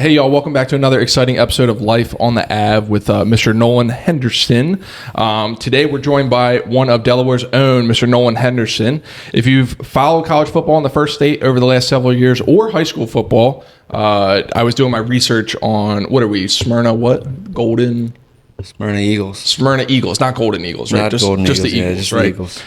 Hey, y'all, welcome back to another exciting episode of Life on the Ave with Mr. Nolan Henderson. Today, we're joined by one of Delaware's own, Mr. Nolan Henderson. If you've followed college football in the first state over the last several years or high school football, I was doing my research on, what are we, Smyrna Eagles, not Golden Eagles, right? Not just Golden just Eagles, the Eagles, just right? the Eagles.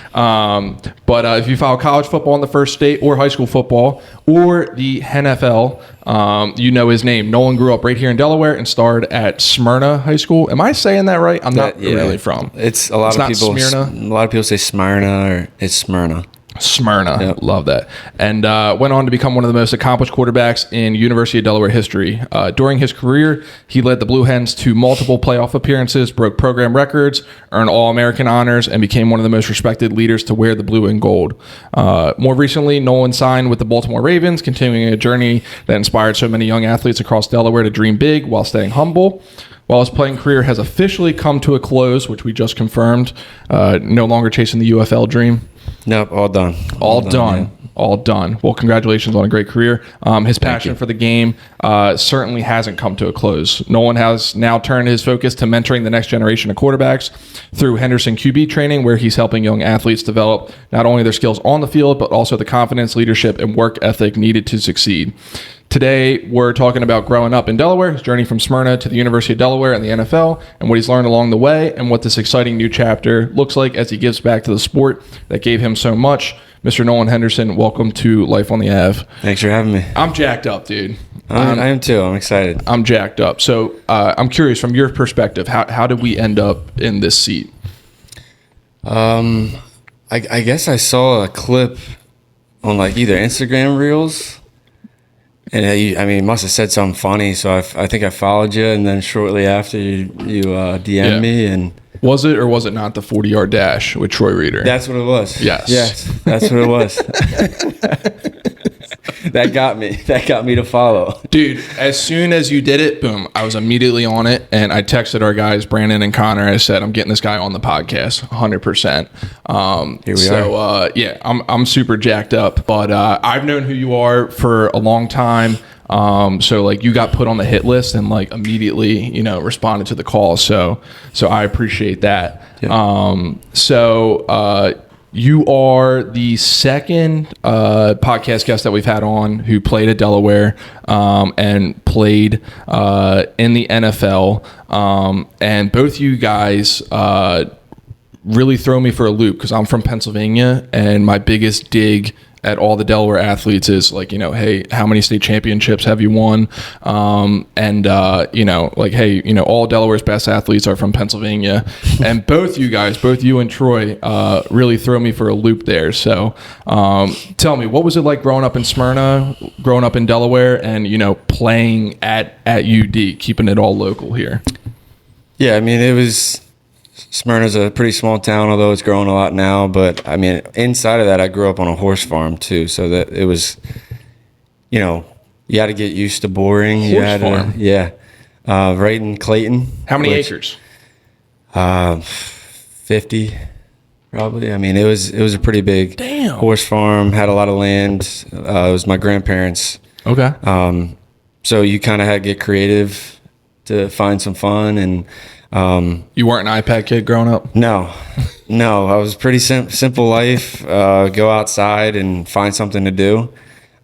But if you follow college football in the first state or high school football or the NFL, you know his name. Nolan grew up right here in Delaware and starred at Smyrna High School. Am I saying that right? I'm not really from. It's a lot of people. Smyrna? A lot of people say Smyrna, or it's Smyrna. Smyrna. Yep. Love that. And went on to become one of the most accomplished quarterbacks in University of Delaware history. During his career, he led the Blue Hens to multiple playoff appearances, broke program records, earned All-American honors, and became one of the most respected leaders to wear the blue and gold. More recently, Nolan signed with the Baltimore Ravens, continuing a journey that inspired so many young athletes across Delaware to dream big while staying humble. While his playing career has officially come to a close, which we just confirmed, no longer chasing the UFL dream. Nope, all done. All done. Well, congratulations on a great career. His passion for the game certainly hasn't come to a close. Nolan has now turned his focus to mentoring the next generation of quarterbacks through Henderson QB training, where he's helping young athletes develop not only their skills on the field, but also the confidence, leadership, and work ethic needed to succeed. Today, we're talking about growing up in Delaware, his journey from Smyrna to the University of Delaware and the NFL, and what he's learned along the way, and what this exciting new chapter looks like as he gives back to the sport that gave him so much. Mr. Nolan Henderson, welcome to Life on the Ave. Thanks for having me. I'm jacked up, dude. I am too. I'm excited. I'm jacked up. So I'm curious, from your perspective, how did we end up in this seat? I guess I saw a clip on like either Instagram Reels. And it must have said something funny, so I think I followed you, and then shortly after you DM'd me, and was it or was it not the 40-yard dash with Troy Reeder? that's what it was. Yes, that's what it was. That got me to follow, dude. As soon as you did it, boom, I was immediately on it, and I texted our guys Brandon and Connor. I said, I'm getting this guy on the podcast 100%. Here we are. I'm super jacked up, but I've known who you are for a long time. So like you got put on the hit list and like immediately, responded to the call. So I appreciate that. Yeah. You are the second podcast guest that we've had on who played at Delaware and played in the NFL. And both you guys really throw me for a loop because I'm from Pennsylvania, and my biggest dig at all the Delaware athletes is like, hey, how many state championships have you won? All Delaware's best athletes are from Pennsylvania. And both you and Troy, really throw me for a loop there. So tell me, what was it like growing up in Smyrna, growing up in Delaware, and, playing at UD, keeping it all local here? Yeah, Smyrna's a pretty small town, although it's growing a lot now. But inside of that, I grew up on a horse farm too, so that it was, you had to get used to boring. Farm? Yeah, right in Clayton. How many acres? 50, probably. It was a pretty big horse farm. Had a lot of land. It was my grandparents. Okay. So you kind of had to get creative to find some fun and. You weren't an iPad kid growing up? No. I was pretty simple life. Go outside and find something to do.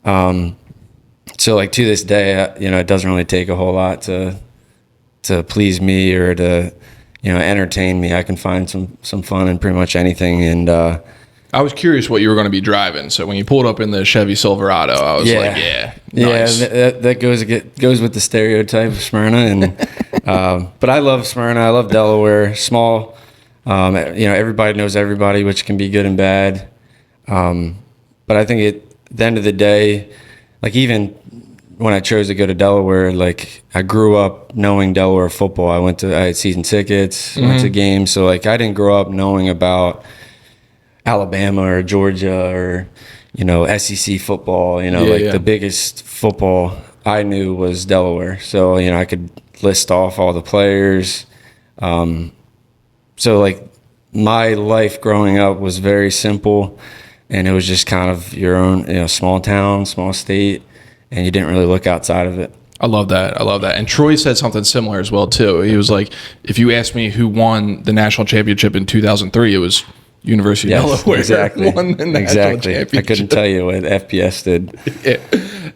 So like to this day, it doesn't really take a whole lot to please me or to, entertain me. I can find some fun in pretty much anything. And I was curious what you were going to be driving. So when you pulled up in the Chevy Silverado, I was nice. That goes with the stereotype of Smyrna. And but I love Smyrna. I love Delaware. Small. Everybody knows everybody, which can be good and bad. But I think at the end of the day, like even when I chose to go to Delaware, like I grew up knowing Delaware football. I had season tickets, went to games. So like I didn't grow up knowing about Alabama or Georgia or, SEC football, the biggest football I knew was Delaware. So, I could list off all the players. So like my life growing up was very simple, and it was just kind of your own, small town, small state, and you didn't really look outside of it. I love that. I love that. And Troy said something similar as well too. He was like, if you asked me who won the national championship in 2003, it was University of Delaware. Exactly. Won the national championship. I couldn't tell you what FPS did. Yeah.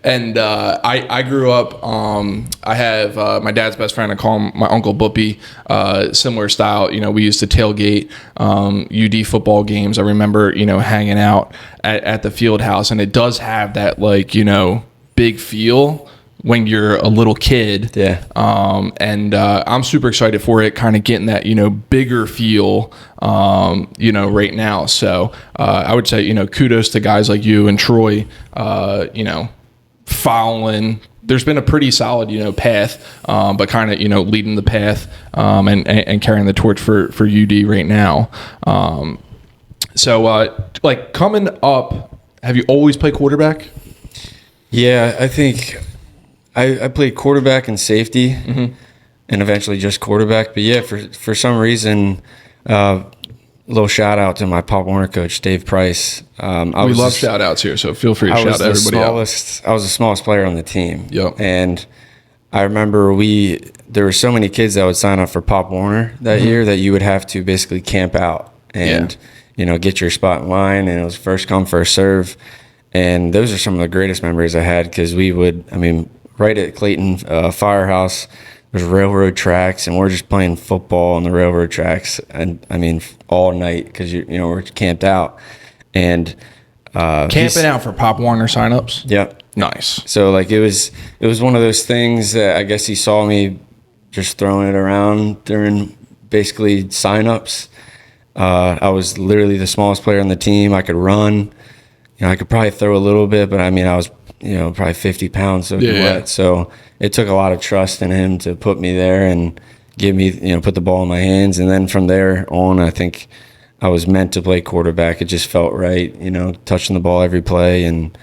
And I grew up. I have my dad's best friend. I call him my Uncle Boopy. Similar style. You know, we used to tailgate UD football games. I remember, you know, hanging out at the field house, and it does have that, like, you know, big feel when you're a little kid. Yeah. And I'm super excited for it, kind of getting that, you know, bigger feel, you know, right now. So I would say, you know, kudos to guys like you and Troy, you know, following. There's been a pretty solid, you know, path, but kind of, you know, leading the path and carrying the torch for UD right now. So like coming up, have you always played quarterback? Yeah, I think I played quarterback and safety, and eventually just quarterback. But yeah, for some reason, a little shout out to my Pop Warner coach, Dave Price. We love shout outs here, so feel free to shout everybody out. I was the smallest player on the team. Yep. And I remember there were so many kids that would sign up for Pop Warner that year that you would have to basically camp out and you know, get your spot in line, and it was first come, first serve. And those are some of the greatest memories I had, because we would, I mean, right at Clayton Firehouse, there's railroad tracks, and we're just playing football on the railroad tracks, and I mean all night, because you know, we're camped out. And camping out for Pop Warner signups. Yep. Nice. So like it was one of those things that I guess he saw me just throwing it around during basically signups. I was literally the smallest player on the team. I could run. You know, I could probably throw a little bit, but I mean, I was, you know, probably 50 pounds soaking wet. So it took a lot of trust in him to put me there and give me, you know, put the ball in my hands. And then from there on, I think I was meant to play quarterback. It just felt right, you know, touching the ball every play and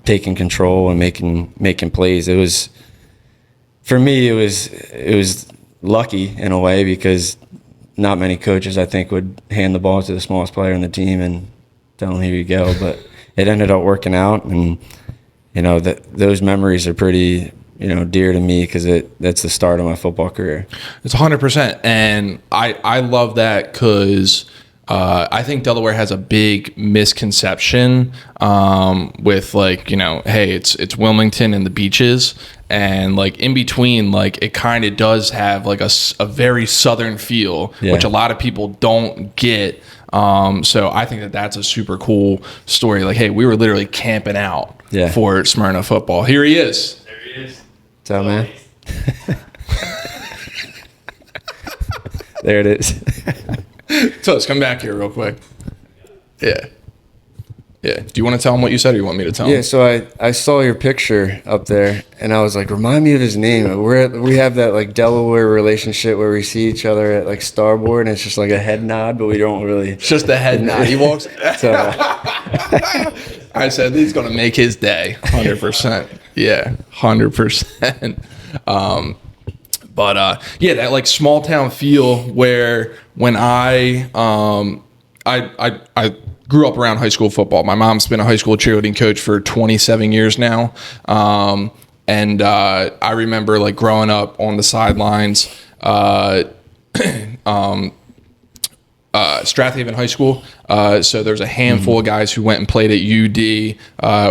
taking control and making plays. It was, for me, it was lucky in a way, because not many coaches, I think, would hand the ball to the smallest player on the team and tell him, here you go. But it ended up working out, and you know, those memories are pretty, you know, dear to me, because that's the start of my football career. It's 100%, and I love that, because I think Delaware has a big misconception with, like, you know, hey, it's Wilmington and the beaches, and like in between, like it kind of does have like a very southern feel, which a lot of people don't get. So I think that's a super cool story. Like, hey, we were literally camping out for Smyrna football. Here he is. There he is. What's up, man? There it is. So let's come back here real quick. Yeah. Do you want to tell him what you said, or you want me to tell him? Yeah, so I saw your picture up there, and I was like, remind me of his name. We have that like Delaware relationship where we see each other at like Starboard, and it's just like a head nod, but we don't really. It's just a head nod. He walks. So, I said he's gonna make his day, 100%. Yeah, 100%. But yeah, that like small town feel where when I grew up around high school football. My mom's been a high school cheerleading coach for 27 years now. And I remember like growing up on the sidelines, Strathaven High School. So there's a handful of guys who went and played at UD,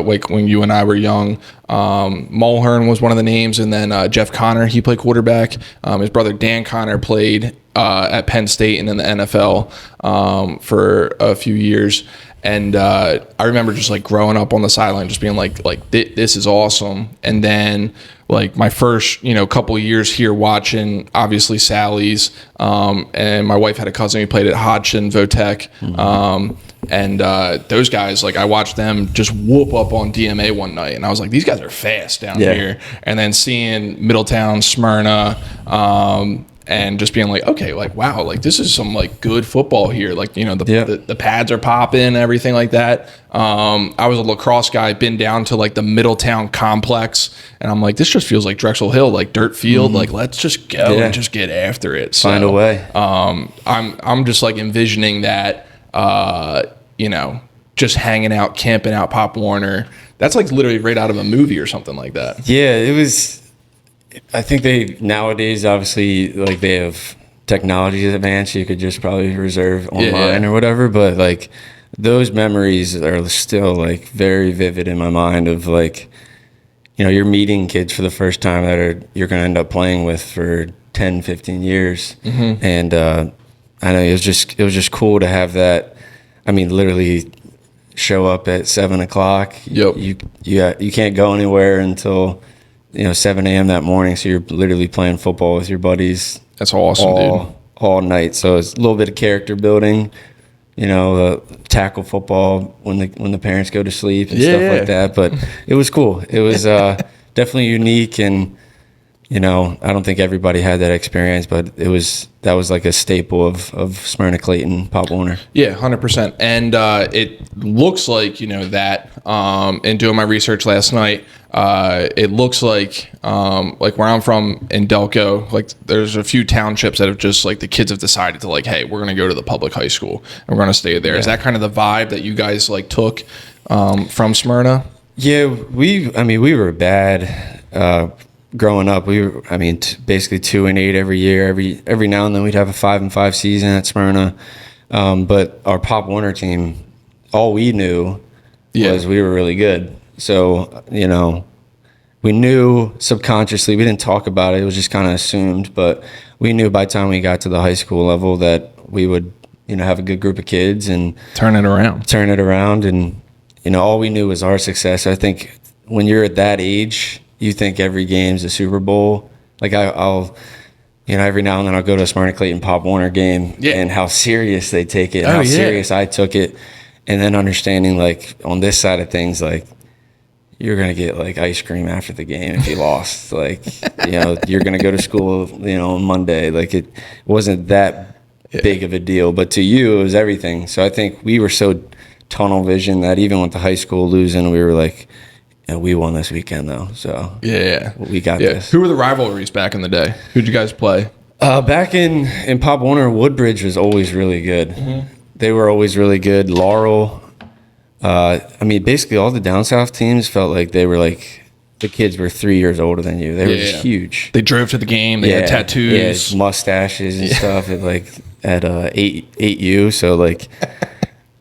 like when you and I were young. Mulhern was one of the names, and then Jeff Connor, he played quarterback. His brother Dan Connor played at Penn State and in the NFL for a few years. And I remember just like growing up on the sideline, just being like this is awesome. And then like my first, couple of years here watching, obviously Sally's, and my wife had a cousin who played at Hodgson Votech. And those guys, like I watched them just whoop up on DMA one night, and I was like, these guys are fast down here. And then seeing Middletown, Smyrna, and just being like, okay, like, wow, like this is some like good football here. Like, the pads are popping and everything like that. I was a lacrosse guy, been down to like the Middletown complex, and I'm like, this just feels like Drexel Hill, like dirt field. Like, let's just go and just get after it. So, find a way. I'm just like envisioning that, just hanging out, camping out, Pop Warner. That's like literally right out of a movie or something like that. Yeah, it was I think they nowadays obviously like they have technology advanced. You could just probably reserve online or whatever, but like those memories are still like very vivid in my mind of like, you know, you're meeting kids for the first time that you're going to end up playing with for 10, 15 years. And I know it was just cool to have that. I mean, literally show up at 7:00. You can't go anywhere until 7 a.m. that morning. So you're literally playing football with your buddies. That's awesome, dude. All night. So it's a little bit of character building. Tackle football when the parents go to sleep and stuff like that. But it was cool. It was definitely unique, and I don't think everybody had that experience, but that was like a staple of Smyrna Clayton Pop Warner. Yeah, 100%. And it looks like that. In doing my research last night, it looks like where I'm from in Delco, like there's a few townships that have just like the kids have decided to like, hey, we're gonna go to the public high school and we're gonna stay there. Yeah. Is that kind of the vibe that you guys like took from Smyrna? Yeah, we were bad. Growing up, we were, basically 2-8 every year. Every now and then we'd have a 5-5 season at Smyrna. But our Pop Warner team, all we knew was we were really good. So, we knew subconsciously, we didn't talk about it. It was just kind of assumed, but we knew by the time we got to the high school level that we would, have a good group of kids and turn it around. And, all we knew was our success. I think when you're at that age, you think every game's a Super Bowl. Like I'll every now and then I'll go to a Smyrna Clayton Pop Warner game and how serious they take it, and how serious I took it. And then understanding like on this side of things, like you're going to get like ice cream after the game if you lost. Like, you're going to go to school, on Monday. Like it wasn't that big of a deal, but to you, it was everything. So I think we were so tunnel vision that even with the high school losing, we were like, we won this weekend though, so we got this. Who were the rivalries back in the day? Who'd you guys play? Back in Pop Warner, Woodbridge was always really good. Mm-hmm. They were always really good. Laurel, basically all the down south teams felt like they were like the kids were 3 years older than you. They were just huge. They drove to the game. They had tattoos, mustaches and stuff. At 8U, so like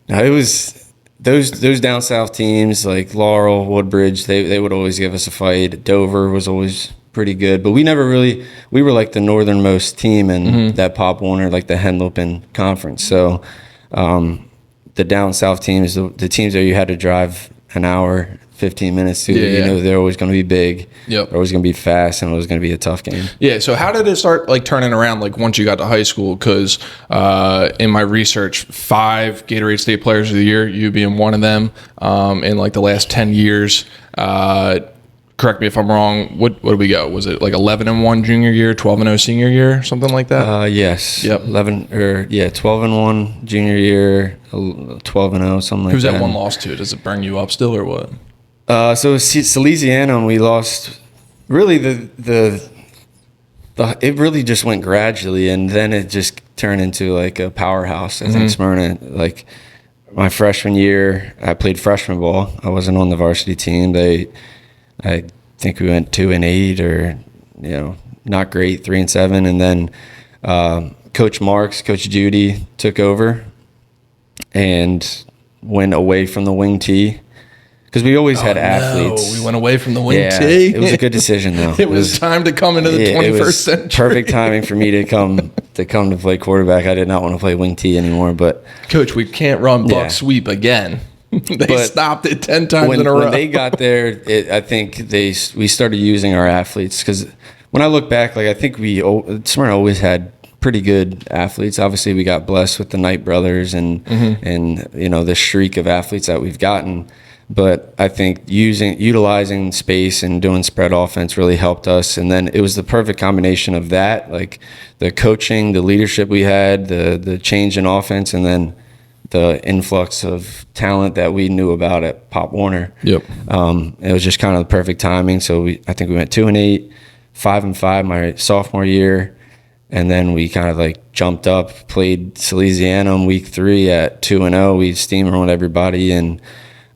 it was. Those down south teams like Laurel, Woodbridge, they would always give us a fight. Dover was always pretty good, but we were like the northernmost team in that Pop Warner, like the Henlopen Conference. So the down south teams, the teams that you had to drive an hour, 15 minutes to, they're always going to be big. Yep. They're always going to be fast, and it was going to be a tough game. Yeah. So how did it start like turning around like once you got to high school? Because in my research, 5 Gatorade State Players of the Year, you being one of them, in like the last 10 years. Correct me if I'm wrong. What did we go? Was it like 11-1 junior year, 12-0 senior year, something like that? Yes. Yep. 12-1 junior year, 12-0, something like that. Who's that one lost to? Does it bring you up still or what? So Salesianum, we lost. Really, it really just went gradually, and then it just turned into like a powerhouse. I think Smyrna, like my freshman year, I played freshman ball. I wasn't on the varsity team. I think we went 2-8, or not great, 3-7, and then Coach Judy took over and went away from the wing tee. Because we always had athletes. No, we went away from the wing tee. It was a good decision, though. It was time to come into the 21st century. Perfect timing for me to come to play quarterback. I did not want to play wing tee anymore. But Coach, we can't run buck sweep again. They stopped it 10 times in a row. When they got there, I think we started using our athletes. Because when I look back, like I think Smyrna always had pretty good athletes. Obviously, we got blessed with the Knight brothers and the streak of athletes that we've gotten. But I think utilizing space and doing spread offense really helped us. And then it was the perfect combination of that, like the coaching, the leadership we had, the change in offense, and then the influx of talent that we knew about at Pop Warner. Yep. It was just kind of the perfect timing. So I think we went 2-8, 5-5 my sophomore year. And then we kind of like jumped up, played Salesianum week 3 at 2-0. We steamrolled everybody, and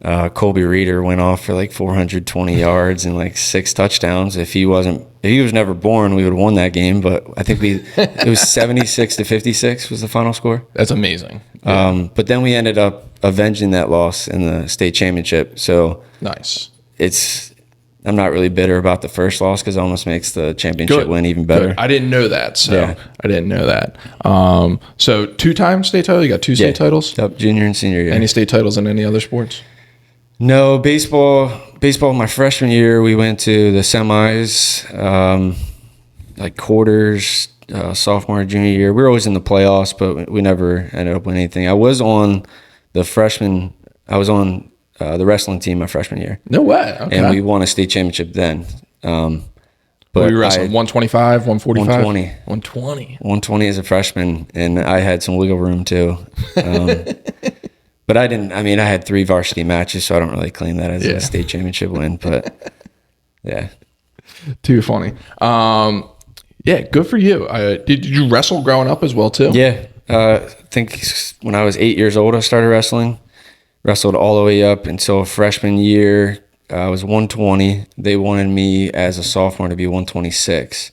Colby Reeder went off for like 420 yards and like 6 touchdowns. If he was never born, we would have won that game. But I think it was 76-56 was the final score. That's amazing. Yeah. But then we ended up avenging that loss in the state championship. So nice. I'm not really bitter about the first loss because it almost makes the championship win even better. Good. I didn't know that. So I didn't know that. So 2-time state title. You got 2 state titles. Yep, junior and senior year. Any state titles in any other sports? No, baseball. My freshman year, we went to the semis, like quarters. Sophomore, junior year, we were always in the playoffs, but we never ended up winning anything. I was on the wrestling team my freshman year. No way. Okay. And we won a state championship then. But we wrestled 125, 145? 120. 120. 120 as a freshman, and I had some wiggle room too. But I had 3 varsity matches, so I don't really claim that as a state championship win. But yeah. Too funny. Yeah, good for you. Did you wrestle growing up as well too? Yeah. I think when I was 8 years old, I started wrestling. Wrestled all the way up until freshman year. I was 120. They wanted me as a sophomore to be 126.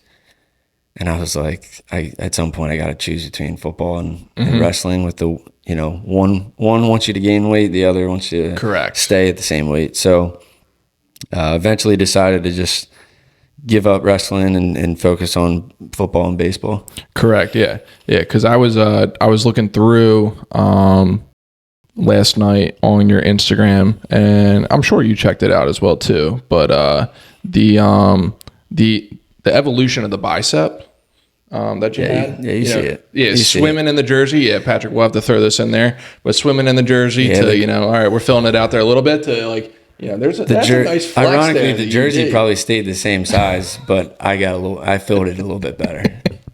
And I was like, at some point I got to choose between football and wrestling with the, one wants you to gain weight, the other wants you to stay at the same weight. So eventually decided to just give up wrestling and focus on football and baseball. Correct. Yeah. Yeah. Cause I was looking through, last night on your Instagram, and I'm sure you checked it out as well too. But the evolution of the bicep that you had, you see it. Yeah, swimming in the jersey. Yeah, Patrick, we'll have to throw this in there. But swimming in the jersey all right, we're filling it out there a little bit to like. There's a nice flex. Ironically, the jersey probably stayed the same size, but I filled it a little bit better.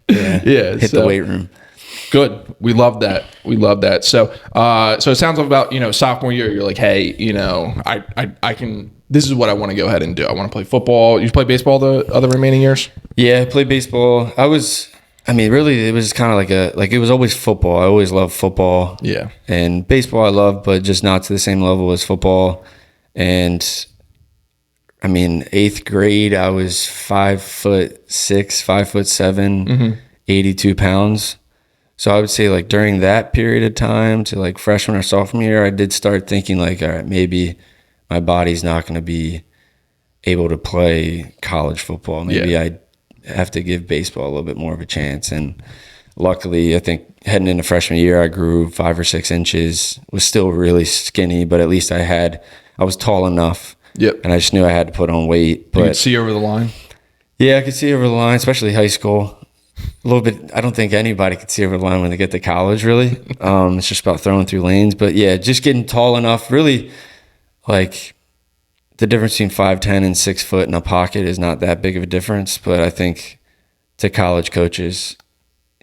Yeah, hit the weight room. Good. We love that. So it sounds about, sophomore year, you're like, hey, I can, this is what I want to go ahead and do. I want to play football. You play baseball the other remaining years? Yeah, I played baseball. Really, it was kind of like it was always football. I always loved football. Yeah. And baseball I loved, but just not to the same level as football. And 8th grade, I was 5'6", 5'7", 82 pounds. So I would say like during that period of time to like freshman or sophomore year, I did start thinking like, all right, maybe my body's not going to be able to play college football. Maybe I have to give baseball a little bit more of a chance. And luckily, I think heading into freshman year, I grew 5 or 6 inches, was still really skinny, but at least I was tall enough. Yep. And I just knew I had to put on weight. But you could see over the line? Yeah, I could see over the line, especially high school. A little bit. I don't think anybody could see over the line when they get to college, really. It's just about throwing through lanes. But yeah, just getting tall enough. Really, like the difference between 5'10" and 6 foot in a pocket is not that big of a difference. But I think to college coaches,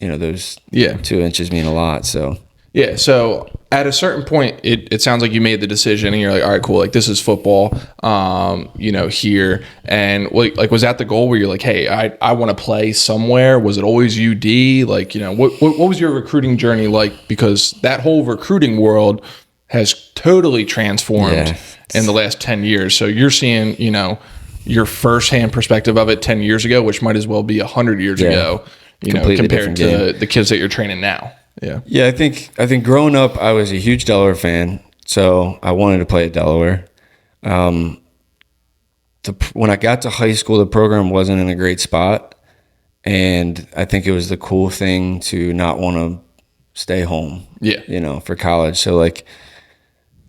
those 2 inches mean a lot. So yeah. So at a certain point, it sounds like you made the decision, and you're like, all right, cool. Like this is football, here. And like, was that the goal where you're like, hey, I want to play somewhere? Was it always UD? Like, what was your recruiting journey like? Because that whole recruiting world has totally transformed in the last 10 years. So you're seeing, your firsthand perspective of it 10 years ago, which might as well be 100 years ago, compared to the kids that you're training now. Yeah. I think growing up, I was a huge Delaware fan, so I wanted to play at Delaware. When I got to high school, the program wasn't in a great spot, and I think it was the cool thing to not want to stay home. For college. So like,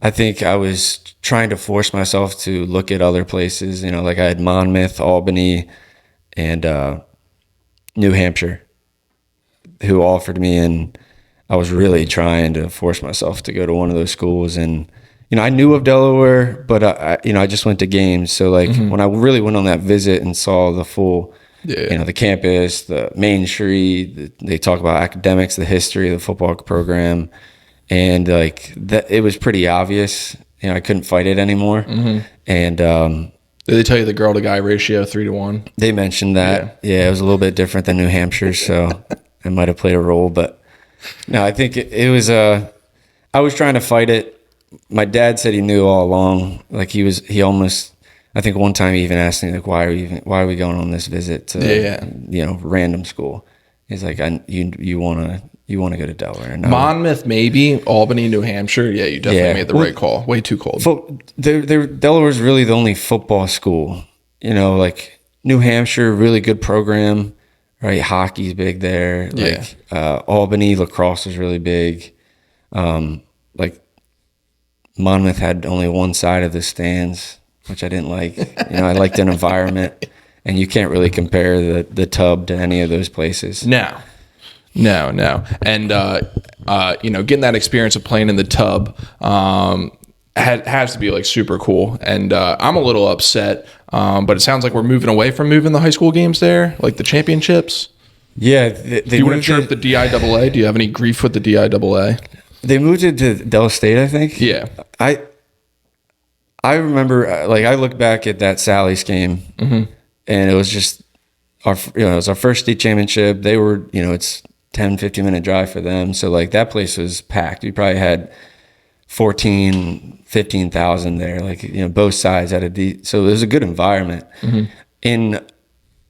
I think I was trying to force myself to look at other places. Like I had Monmouth, Albany, and New Hampshire, who offered me, and I was really trying to force myself to go to one of those schools. And, I knew of Delaware, but I just went to games. So like when I really went on that visit and saw the full, the campus, the Main Street, they talk about academics, the history of the football program. And like that, it was pretty obvious, I couldn't fight it anymore. And, did they tell you the girl to guy ratio 3-1? They mentioned that. Yeah, it was a little bit different than New Hampshire. So it might've played a role, but no, I think it was, I was trying to fight it, my dad said he knew all along. Like he almost, I think one time he even asked me like, why are we going on this visit to random school? He's like, you want to go to Delaware? No. Monmouth, maybe Albany, New Hampshire. Yeah, you definitely made the right call. Way too cold. Delaware's really the only football school. Like New Hampshire, really good program. Right, hockey's big there. Like Albany, lacrosse is really big. Like Monmouth had only one side of the stands, which I didn't like. I liked an environment, and you can't really compare the tub to any of those places. No. And getting that experience of playing in the tub has to be like super cool. And I'm a little upset, but it sounds like we're moving away from moving the high school games there, like the championships. Yeah, do you want to chirp the DIAA? Do you have any grief with the DIAA? They moved it to Del State, I think. Yeah, I remember, like, I look back at that Sally's game, and it was just it was our first state championship. They were, it's 10, 15-minute drive for them, so like that place was packed. We probably had 15,000 there, like, both sides had so it was a good environment. In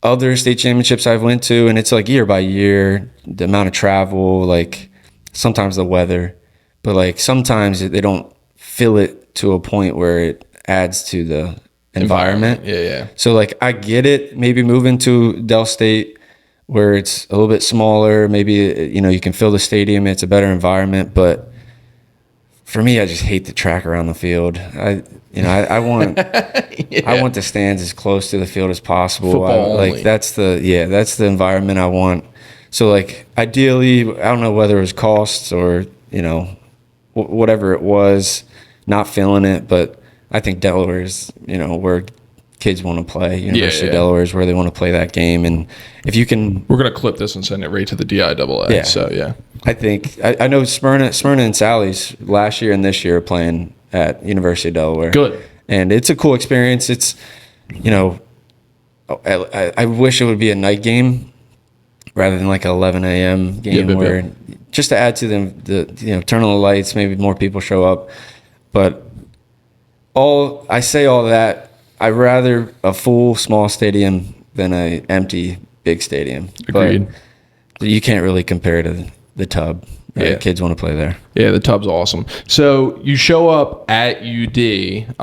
other state championships I've went to, and it's like year by year, the amount of travel, like sometimes the weather, but like sometimes they don't fill it to a point where it adds to the environment. Yeah. So like I get it, maybe moving to Del State where it's a little bit smaller, maybe you can fill the stadium, it's a better environment, but for me, I just hate the track around the field. I want I want the stands as close to the field as possible. That's the environment I want. So like ideally, I don't know whether it was costs or whatever it was, not feeling it, but I think Delaware is where kids want to play. University of Delaware is where they want to play that game, and if you can, we're gonna clip this and send it right to the DIAA. Yeah. So I think I know Smyrna and Sally's last year and this year are playing at University of Delaware. Good, and it's a cool experience. It's I wish it would be a night game rather than like an 11 a.m. game where just to add to the turn on the lights, maybe more people show up. But all that. I'd rather a full small stadium than a empty big stadium. Agreed. But you can't really compare to the tub. Right? Yeah. Kids want to play there. Yeah, the tub's awesome. So you show up at UD,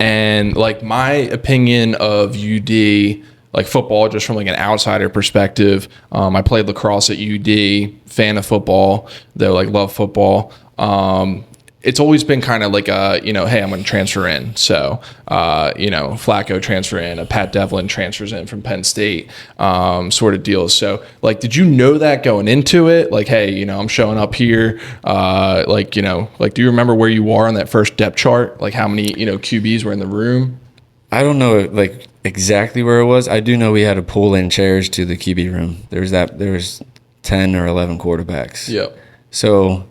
and like my opinion of UD, like football, just from like an outsider perspective, I played lacrosse at UD, fan of football, though, like love football. It's always been kind of like a, hey, I'm going to transfer in. So, Flacco transfer in, a Pat Devlin transfers in from Penn State, sort of deals. So, like, did you know that going into it? Like, hey, I'm showing up here. Do you remember where you are on that first depth chart? Like, how many, QBs were in the room? I don't know, like, exactly where it was. I do know we had to pull in chairs to the QB room. There was 10 or 11 quarterbacks. Yep. So,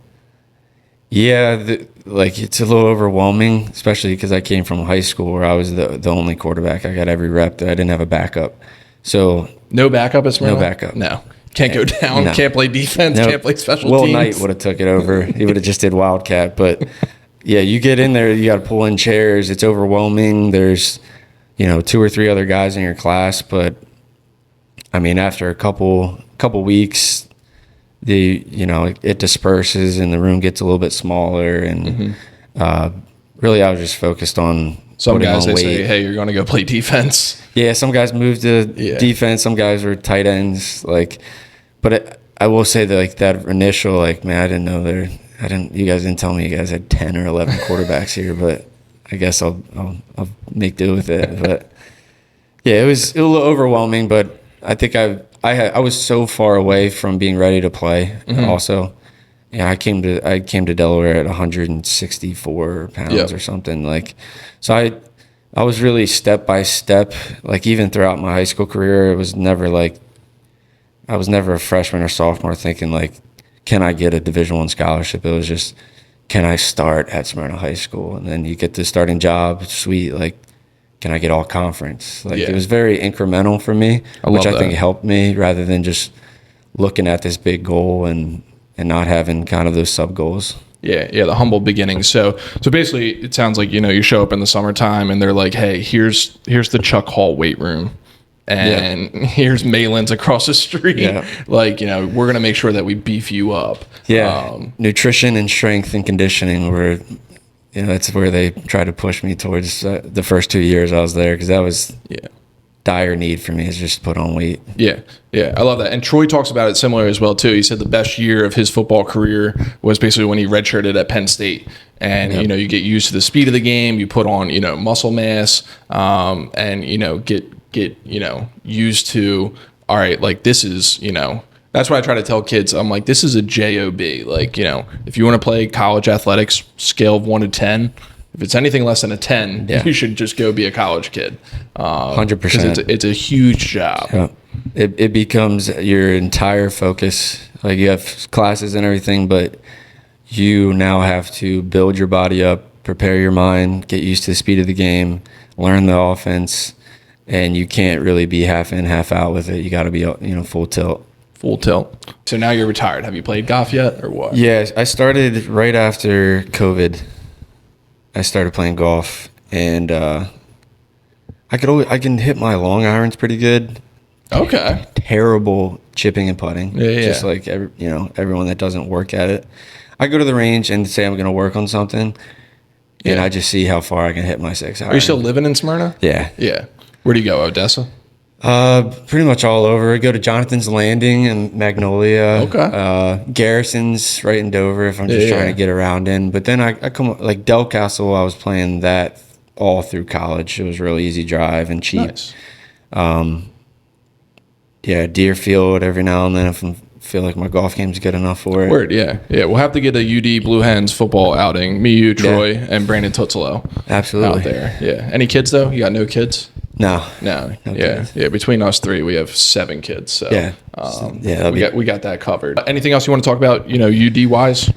yeah, it's a little overwhelming, especially because I came from high school where I was the only quarterback. I got every rep. I didn't have a backup. So no backup at Smyrna? No backup. No. Can't go down. No. Can't play defense. Nope. Can't play special teams. Will Knight would have took it over. He would have just did Wildcat. But, yeah, you get in there, you got to pull in chairs. It's overwhelming. There's, 2 or 3 other guys in your class. But, I mean, after a couple weeks, it disperses and the room gets a little bit smaller, and really I was just focused on some guys. They say, hey, you're going to go play defense. Yeah, some guys moved to defense, some guys were tight ends, but I will say that that initial man, I didn't know you guys didn't tell me you guys had 10 or 11 quarterbacks here, but I guess I'll make do with it. But yeah, it was a little overwhelming, but I think I was so far away from being ready to play. Also, I came to Delaware at 164 pounds or something. So I was really step by step. Even throughout my high school career, it was never I was never a freshman or sophomore thinking can I get a Division I scholarship? It was just, can I start at Smyrna High School? And then you get the starting job. Sweet, can I get all conference? It was very incremental for me, which I think helped me rather than just looking at this big goal and not having kind of those sub goals. The humble beginnings. So basically, it sounds like you show up in the summertime and they're like, hey, here's the Chuck Hall weight room, and here's Malin's across the street. Yeah. Like we're gonna make sure that we beef you up. Yeah, nutrition and strength and conditioning were, that's where they tried to push me towards the first 2 years I was there, because that was dire need for me, is just put on weight. Yeah, I love that. And Troy talks about it similar as well too. He said the best year of his football career was basically when he redshirted at Penn State, and you get used to the speed of the game, you put on muscle mass, and get used to, all right, like this is that's why I try to tell kids. I'm like, this is a job. Like if you want to play college athletics, scale of 1 to 10. If it's anything less than a 10, you should just go be a college kid. 100%. It's a huge job. Yeah. It becomes your entire focus. Like you have classes and everything, but you now have to build your body up, prepare your mind, get used to the speed of the game, learn the offense, and you can't really be half in, half out with it. You got to be full tilt. Full tilt. So now you're retired. Have you played golf yet, or what? Yeah, I started right after COVID. I started playing golf, and I can hit my long irons pretty good. Okay. Terrible chipping and putting. Yeah. Just like everyone that doesn't work at it. I go to the range and say I'm going to work on something, and I just see how far I can hit my 6 iron. Are you still living in Smyrna? Yeah. Yeah. Where do you go? Odessa? Pretty much all over. I go to Jonathan's Landing and Magnolia. Okay. Garrison's right in Dover if I'm just trying to get around in. But then I come like Del Castle. I was playing that all through college. It was a really easy drive and cheap. Nice. Deerfield every now and then if I feel like my golf game's good enough for it. Word, yeah. We'll have to get a UD Blue Hens football outing. Me, you, Troy, and Brandon Tutzelo. Absolutely. Out there. Yeah. Any kids though? You got no kids? No. Yeah. Between us three, we have 7 kids. So we got that covered. Anything else you want to talk about? UD wise.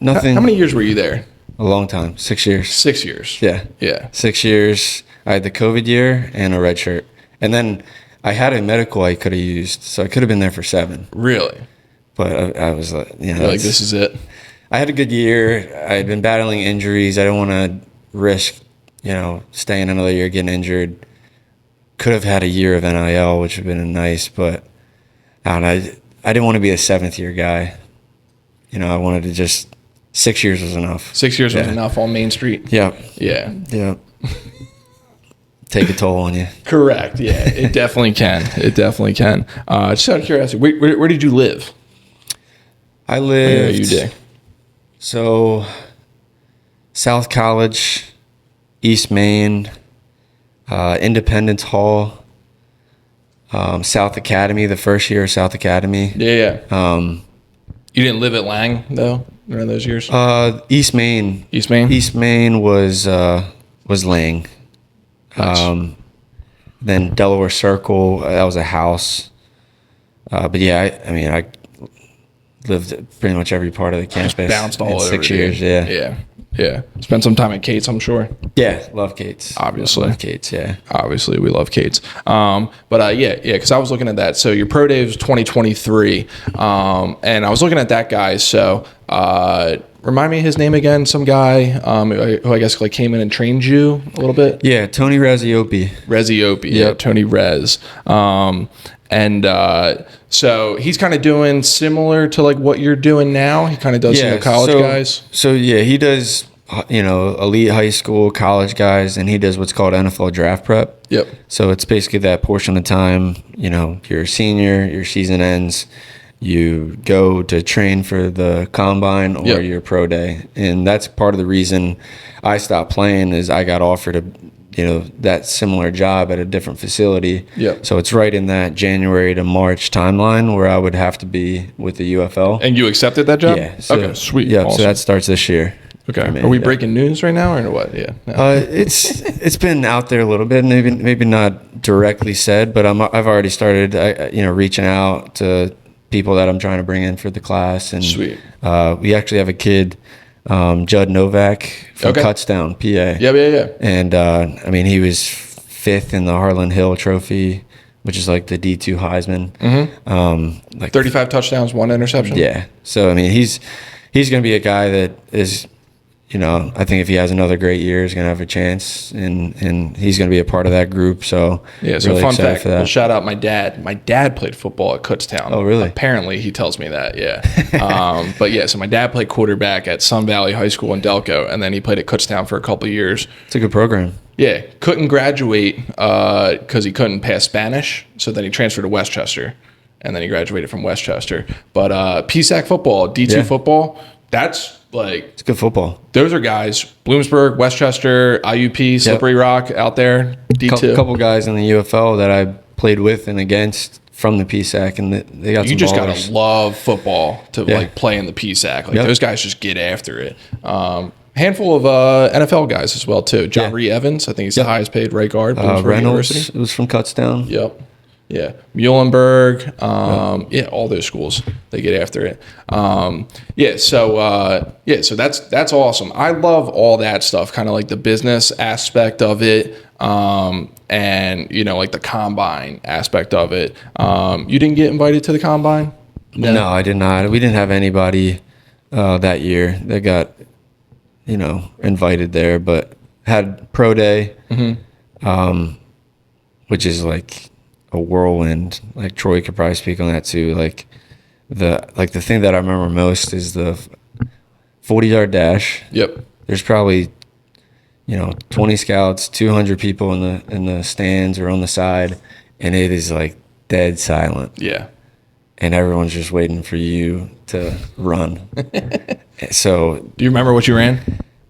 Nothing. How many years were you there? A long time. 6 years. 6 years. Yeah. 6 years. I had the COVID year and a red shirt, and then I had a medical I could have used, so I could have been there for 7. Really? But I was like, like this is it. I had a good year. I had been battling injuries. I didn't want to risk staying another year, getting injured. Could have had a year of NIL, which would have been nice, but I don't know. I didn't want to be a 7th year guy. I wanted to just 6 years was enough. 6 years was enough on Main Street. Yeah. Take a toll on you. Correct. Yeah, it definitely can. Just out of curiosity, where did you live? I lived. You did. So, South College, East Main, Independence Hall, South Academy, the first year of South Academy. Yeah. You didn't live at Lang, though, during those years? East Main. East Main? East Main was Lang. Nice. Then Delaware Circle, that was a house. But yeah, I lived pretty much every part of the campus. Just bounced all over 6 years, Yeah. Spent some time at Kate's, I'm sure. Yeah, love Kate's. Obviously. Love Kate's, yeah. Obviously, we love Kate's. Because I was looking at that. So your pro day was 2023, and I was looking at that guy. So remind me his name again. Some guy who I guess came in and trained you a little bit. Yeah, Tony Reziopi. Yeah, Tony Rez. So he's kind of doing similar to like what you're doing now. He kind of does college guys. So yeah, he does elite high school, college guys, and he does what's called NFL draft prep. Yep. So it's basically that portion of time, you're a senior, your season ends, you go to train for the combine or your pro day. And that's part of the reason I stopped playing is I got offered that similar job at a different facility. Yep. So it's right in that January to March timeline where I would have to be with the UFL. And you accepted that job? Yeah. So, okay, sweet. Yeah, awesome. So that starts this year. Okay. Are we breaking news right now or what? Yeah. No. It's been out there a little bit, maybe not directly said, but I've already started reaching out to people that I'm trying to bring in for the class. And sweet. We actually have a kid, Judd Novak from Kutztown, PA. Yeah. And he was 5th in the Harlan Hill Trophy, which is like the D2 Heisman. Mm-hmm. 35 touchdowns, 1 interception. Yeah. So he's he's going to be a guy that is, I think if he has another great year, he's going to have a chance, and he's going to be a part of that group. So yeah. So really fun excited fact. for that. We'll shout out my dad. My dad played football at Kutztown. Oh, really? Apparently, he tells me that. Yeah. But yeah. So my dad played quarterback at Sun Valley High School in Delco, and then he played at Kutztown for a couple of years. It's a good program. Yeah. Couldn't graduate because he couldn't pass Spanish. So then he transferred to Westchester, and then he graduated from Westchester. But PSAC football, D2 football, that's like, it's good football. Those are guys, Bloomsburg, Westchester, IUP, Slippery Rock out there, D2. Couple guys in the UFL that I played with and against from the PSAC, and they got some You just ballers. gotta love football to like play in the PSAC. Like those guys just get after it. Handful of NFL guys as well too. John Ree Evans, I think he's the highest paid right guard. Reynolds University. was from Kutztown. Yep. Yeah. Muhlenberg. All those schools, they get after it. So that's awesome. I love all that stuff, kind of like the business aspect of it. And like the combine aspect of it. You didn't get invited to the combine? No, I did not. We didn't have anybody that year that got, invited there, but had pro day, which is like a whirlwind. Like Troy could probably speak on that too. Like the thing that I remember most is the 40-yard dash. Yep. There's probably 20 scouts, 200 people in the stands or on the side, and it is like dead silent. Yeah. And everyone's just waiting for you to run. So, do you remember what you ran?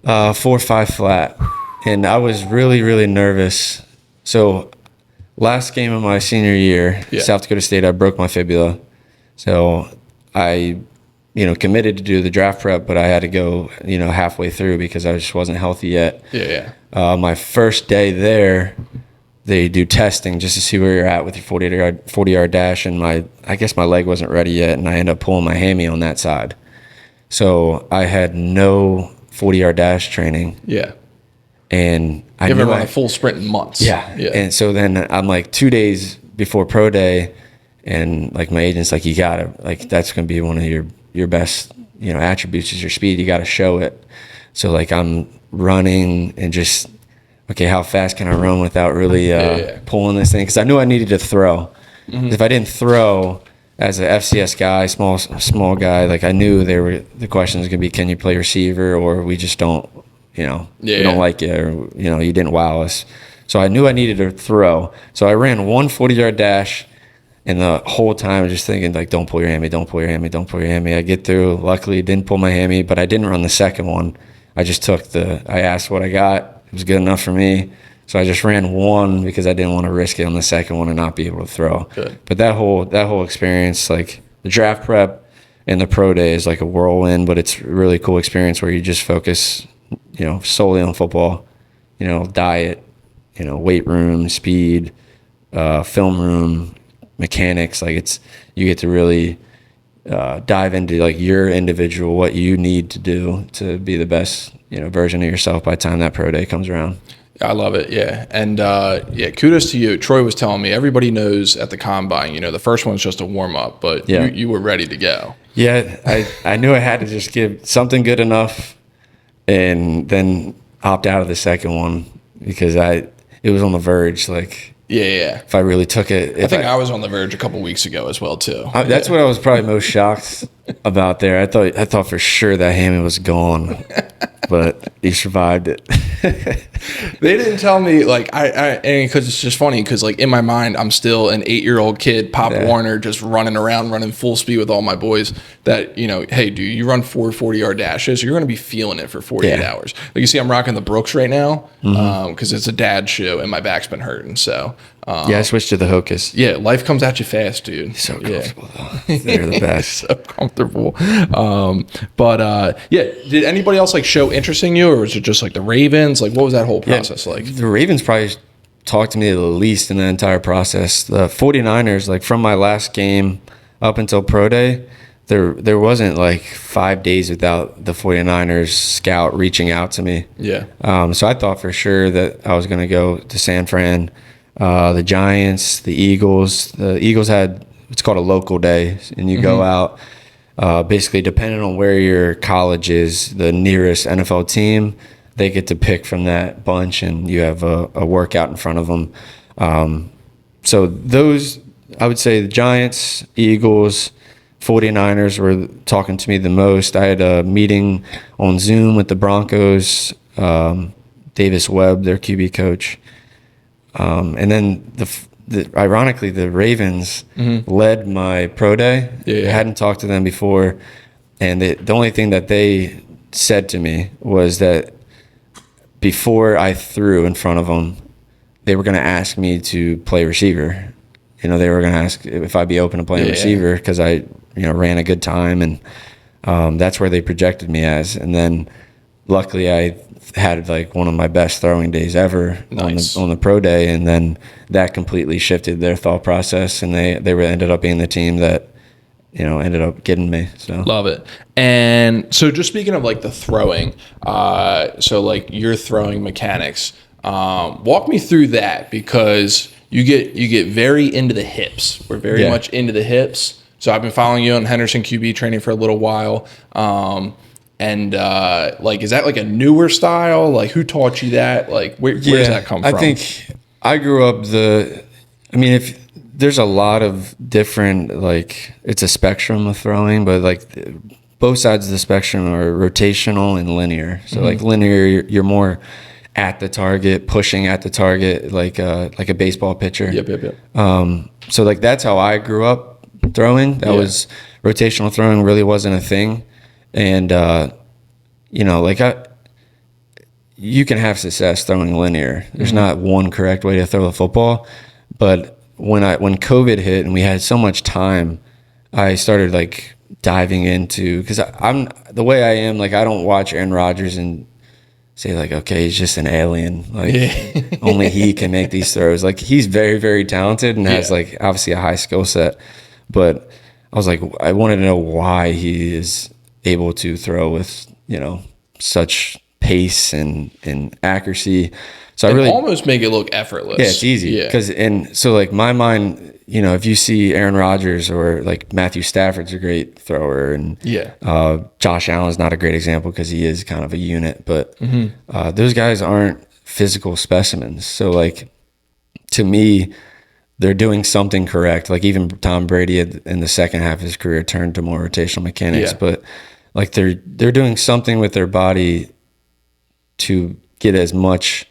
4.5 flat, and I was really, really nervous. So last game of my senior year, South Dakota State, I broke my fibula. So I, committed to do the draft prep, but I had to go, halfway through because I just wasn't healthy yet. Yeah. My first day there, they do testing just to see where you're at with your 40-yard dash, and I guess my leg wasn't ready yet, and I ended up pulling my hammy on that side. So I had no 40-yard dash training. Yeah. And I haven't knew run a full sprint in months. Yeah. And so then I'm like 2 days before pro day, and like my agent's like, you gotta, like, that's gonna be one of your best, attributes is your speed. You gotta show it. So like I'm running and just, okay, how fast can I run without really pulling this thing? Because I knew I needed to throw. If I didn't throw as a FCS guy, small guy, like I knew the question was gonna be, can you play receiver, or we just don't, we don't like you, or you didn't wow us. So I knew I needed to throw. So I ran one 40-yard dash, and the whole time I was just thinking, like, don't pull your hammy, don't pull your hammy, don't pull your hammy. I get through. Luckily, didn't pull my hammy, but I didn't run the second one. I just I asked what I got. It was good enough for me. So I just ran one because I didn't want to risk it on the second one and not be able to throw. Good. But that whole experience, like the draft prep and the pro day, is like a whirlwind, but it's a really cool experience where you just focus, solely on football, diet, weight room, speed, film room, mechanics. Like you get to really dive into like your individual, what you need to do to be the best, version of yourself by the time that pro day comes around. I love it. Yeah. And kudos to you. Troy was telling me everybody knows at the combine, the first one's just a warm up, but you were ready to go. Yeah. I knew I had to just give something good enough and then opt out of the second one because it was on the verge. Like, if I really took it. I think I was on the verge a couple weeks ago as well too. That's what I was probably most shocked about there. I thought for sure that hammy was gone, but he survived it. They didn't tell me, like, and because it's just funny because, like, in my mind, I'm still an 8-year-old kid, Pop Warner, just running around, running full speed with all my boys. That, hey, dude, you run 4 40-yard dashes, you're going to be feeling it for 48 hours. Like, you see, I'm rocking the Brooks right now because it's a dad shoe and my back's been hurting. So, I switched to the Hocus. Yeah, life comes at you fast, dude. So comfortable, though. They're the best. So comfortable. Did anybody else, like, show interest in you, or was it just, like, the Ravens? Like, what was that whole process like? The Ravens probably talked to me the least in the entire process. The 49ers, like, from my last game up until pro day, there wasn't, like, 5 days without the 49ers scout reaching out to me. Yeah. So I thought for sure that I was going to go to San Fran. The Giants, the Eagles. The Eagles had what's called a local day, and you go out. basically, depending on where your college is, the nearest NFL team, they get to pick from that bunch, and you have a workout in front of them. So those, I would say the Giants, Eagles, 49ers were talking to me the most. I had a meeting on Zoom with the Broncos, Davis Webb, their QB coach. And then ironically, the Ravens led my pro day. I hadn't talked to them before. And the only thing that they said to me was that before I threw in front of them, they were going to ask me to play receiver. They were going to ask if I'd be open to playing receiver because I, ran a good time, and that's where they projected me as. And then luckily I had like one of my best throwing days ever on the pro day, and then that completely shifted their thought process, and they ended up being the team that ended up getting me. So love it. And so just speaking of like the throwing, so like your throwing mechanics, walk me through that, because you get very into the hips. We're very much into the hips. So I've been following you on Henderson QB training for a little while. And like, is that like a newer style? Like, who taught you that? Like, where does that come from? I think I grew up if there's a lot of different, like, it's a spectrum of throwing, but like both sides of the spectrum are rotational and linear. So like linear, you're more at the target, pushing at the target, like a baseball pitcher. Yep. So like that's how I grew up throwing. That was rotational throwing really wasn't a thing. And, you can have success throwing linear. There's not one correct way to throw a football. But when COVID hit and we had so much time, I started like diving into, because I'm the way I am, like I don't watch Aaron Rodgers and say like, okay, he's just an alien. Like only he can make these throws. Like he's very, very talented and has like obviously a high skill set. But I was like, I wanted to know why he is able to throw with, such pace and accuracy. So I really almost make it look effortless. Yeah, it's easy. And so like my mind, if you see Aaron Rodgers or like Matthew Stafford's a great thrower, and Josh Allen's not a great example because he is kind of a unit, but those guys aren't physical specimens. So like to me, they're doing something correct. Like even Tom Brady in the second half of his career turned to more rotational mechanics, but like they're doing something with their body to get as much,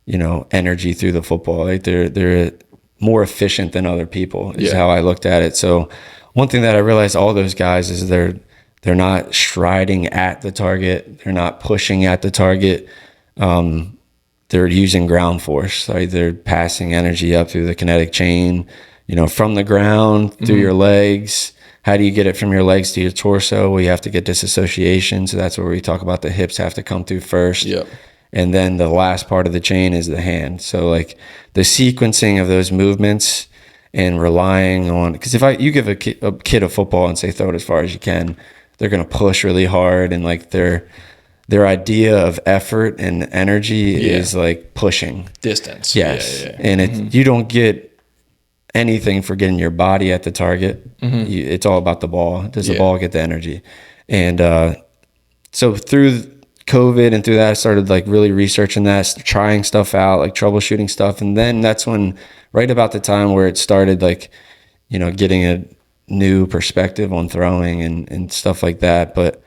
energy through the football. Like they're more efficient than other people is how I looked at it. So one thing that I realized all those guys is they're not striding at the target. They're not pushing at the target. They're using ground force. Like they're passing energy up through the kinetic chain, from the ground through your legs. How do you get it from your legs to your torso? Well, you have to get disassociation. So that's where we talk about the hips have to come through first. Yep. And then the last part of the chain is the hand. So like the sequencing of those movements and relying on, because if you give a kid a football and say throw it as far as you can, they're going to push really hard, and like their idea of effort and energy is like pushing distance. Yes. And you don't get anything for getting your body at the target. It's all about the ball. Does the ball get the energy? And so through COVID and through that, I started like really researching that, trying stuff out, like troubleshooting stuff. And then that's when, right about the time where it started, like, getting a new perspective on throwing and stuff like that. But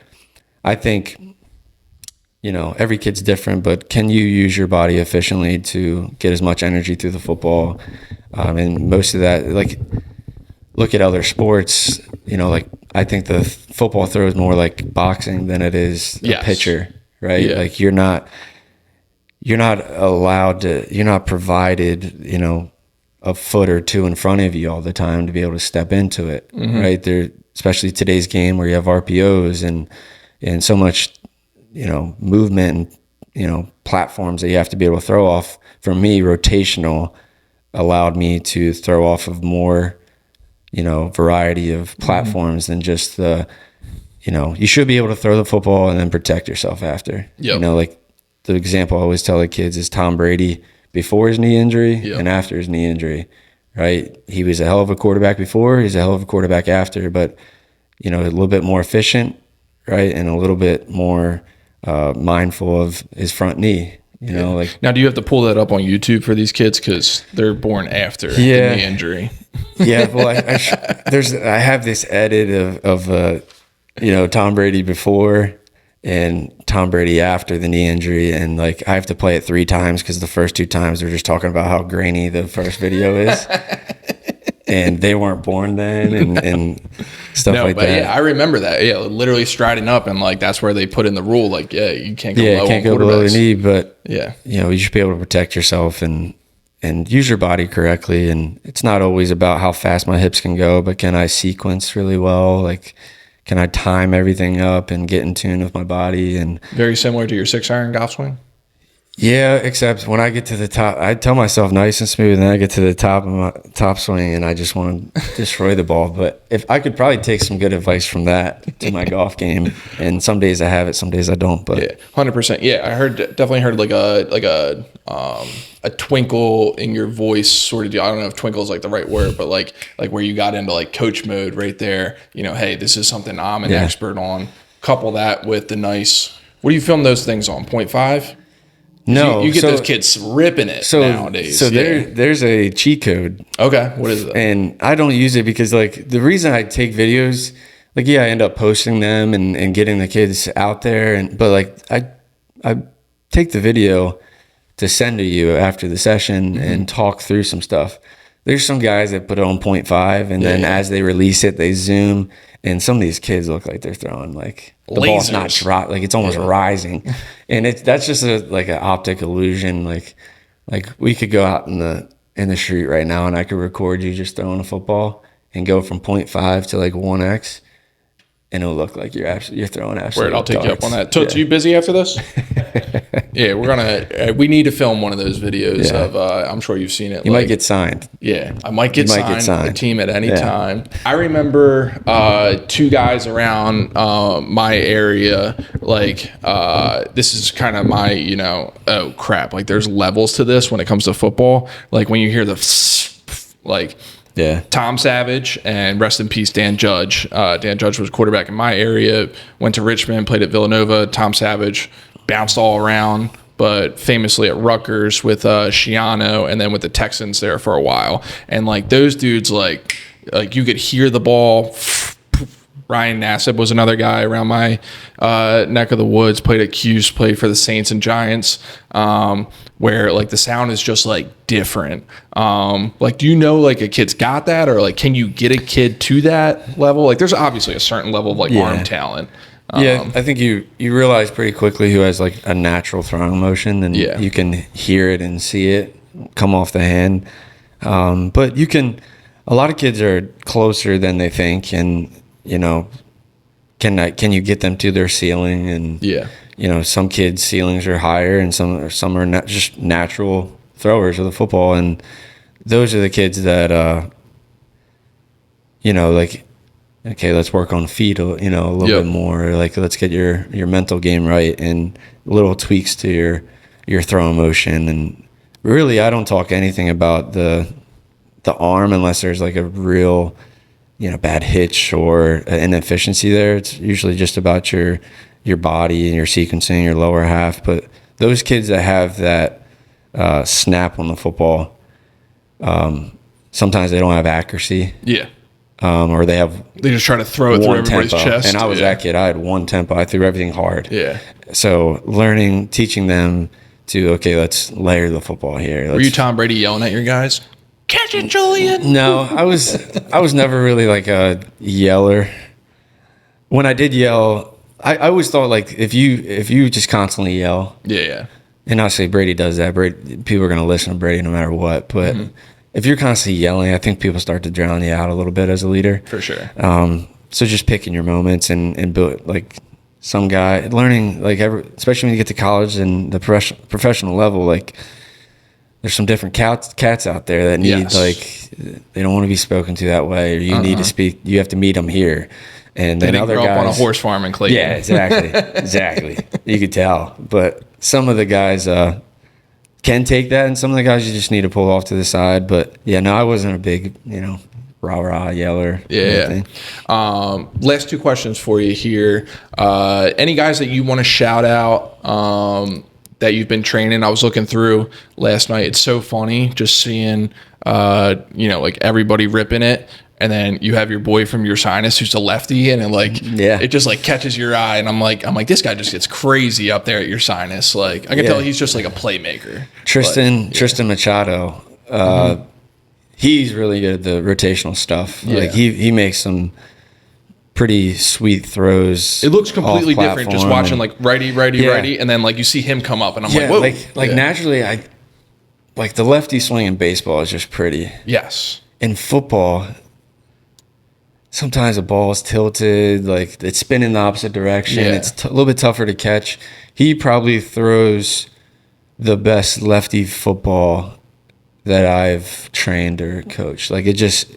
I think, every kid's different, but can you use your body efficiently to get as much energy through the football? And most of that, like, look at other sports, like I think the football throw is more like boxing than it is a pitcher, right? Like you're not allowed to, you're not provided, a foot or two in front of you all the time to be able to step into it, right? There, especially today's game where you have RPOs and so much, movement and, platforms that you have to be able to throw off. For me, rotational allowed me to throw off of more, variety of platforms than just you should be able to throw the football and then protect yourself after. Like the example I always tell the kids is Tom Brady before his knee injury and after his knee injury, right? He was a hell of a quarterback before, he's a hell of a quarterback after, but a little bit more efficient, right, and a little bit more mindful of his front knee. Like, now, do you have to pull that up on YouTube for these kids because they're born after the knee injury? Yeah, well, I have this edit of Tom Brady before and Tom Brady after the knee injury, and like I have to play it 3 times because the first 2 times they're just talking about how grainy the first video is. And they weren't born then, and stuff like that. Yeah, I remember that. Yeah, literally striding up, and like that's where they put in the rule. Like, you can't go low. Can't go below the knee, but yeah, you should be able to protect yourself and use your body correctly. And it's not always about how fast my hips can go, but can I sequence really well? Like, can I time everything up and get in tune with my body? And very similar to your 6-iron golf swing. Yeah, except when I get to the top, I tell myself nice and smooth, and then I get to the top of my top swing, and I just want to destroy the ball. But if I could probably take some good advice from that to my golf game, and some days I have it, some days I don't. But yeah, 100%. Yeah, I definitely heard like a twinkle in your voice sort of deal. I don't know if twinkle is like the right word, but like where you got into like coach mode right there. Hey, this is something I'm an expert on. Couple that with the nice. What do you film those things on? 0.5? No, you get those kids ripping it nowadays. So there's a cheat code. Okay, what is that? And I don't use it because like the reason I take videos, like I end up posting them and getting the kids out there, but like I take the video to send to you after the session and talk through some stuff. There's some guys that put it on 0.5 and then as they release it, they zoom. And some of these kids look like they're throwing like the ball's not drop, like it's almost rising, and that's just like an optic illusion. Like we could go out in the street right now, and I could record you just throwing a football and go from 0.5 to like 1x, and it'll look like you're throwing absolutely. Word, I'll take you up on that. Toots, you busy after this? Yeah, we need to film one of those videos of. I'm sure you've seen it. You might get signed. Yeah, I might get signed with the team at any time. I remember 2 guys around my area. Like this is kind of my oh crap. Like there's levels to this when it comes to football. Like when you hear the like. Yeah. Tom Savage, and rest in peace, Dan Judge. Dan Judge was quarterback in my area, went to Richmond, played at Villanova. Tom Savage bounced all around, but famously at Rutgers with Shiano, and then with the Texans there for a while. And like those dudes, like you could hear the ball. Ryan Nassib was another guy around my neck of the woods, played at Cuse, played for the Saints and Giants, where like the sound is just like different. Like, do you know like a kid's got that, or like can you get a kid to that level? Like there's obviously a certain level of like arm talent. I think you realize pretty quickly who has like a natural throwing motion, and you can hear it and see it come off the hand. But a lot of kids are closer than they think, and can you get them to their ceiling? And some kids' ceilings are higher, and some are just natural throwers of the football, and those are the kids that like, okay, let's work on feet a little bit more. Like let's get your mental game right, and little tweaks to your throwing motion. And really, I don't talk anything about the arm unless there's like a real bad hitch or an inefficiency there. It's usually just about your body and your sequencing, your lower half. But those kids that have that snap on the football, sometimes they don't have accuracy. Yeah. Or they just try to throw it through everybody's chest. And I was that kid. I had one tempo. I threw everything hard. Yeah. So teaching them to, okay, let's layer the football here. Were you Tom Brady yelling at your guys? Catch it, Julian. No, I was never really like a yeller. When I did yell, I always thought like if you just constantly yell, and I say Brady does that. People are gonna listen to Brady no matter what. But if you're constantly yelling, I think people start to drown you out a little bit as a leader. For sure. So just picking your moments and build like some guy learning like especially when you get to college and the professional level, like. There's some different cats out there that need like they don't want to be spoken to that way, or you need to speak. You have to meet them here, and then other guys grow up on a horse farm in Clayton. Yeah, exactly. You could tell, but some of the guys can take that, and some of the guys you just need to pull off to the side. But yeah, no, I wasn't a big rah-rah yeller. Yeah. Last two questions for you here. Any guys that you want to shout out that you've been training? I was looking through last night. It's so funny just seeing, like everybody ripping it. And then you have your boy from your sinus who's a lefty, and it just like catches your eye. And I'm like, this guy just gets crazy up there at your sinus. Like I can tell he's just like a playmaker. Tristan Machado. He's really good at the rotational stuff. Yeah. Like he makes some pretty sweet throws. It looks completely different just watching like righty, and then like you see him come up, and I'm like, whoa. Naturally, I like the lefty swing in baseball is just pretty. Yes. In football, sometimes the ball is tilted, like it's spinning the opposite direction. Yeah. It's a little bit tougher to catch. He probably throws the best lefty football that I've trained or coached. Like it just,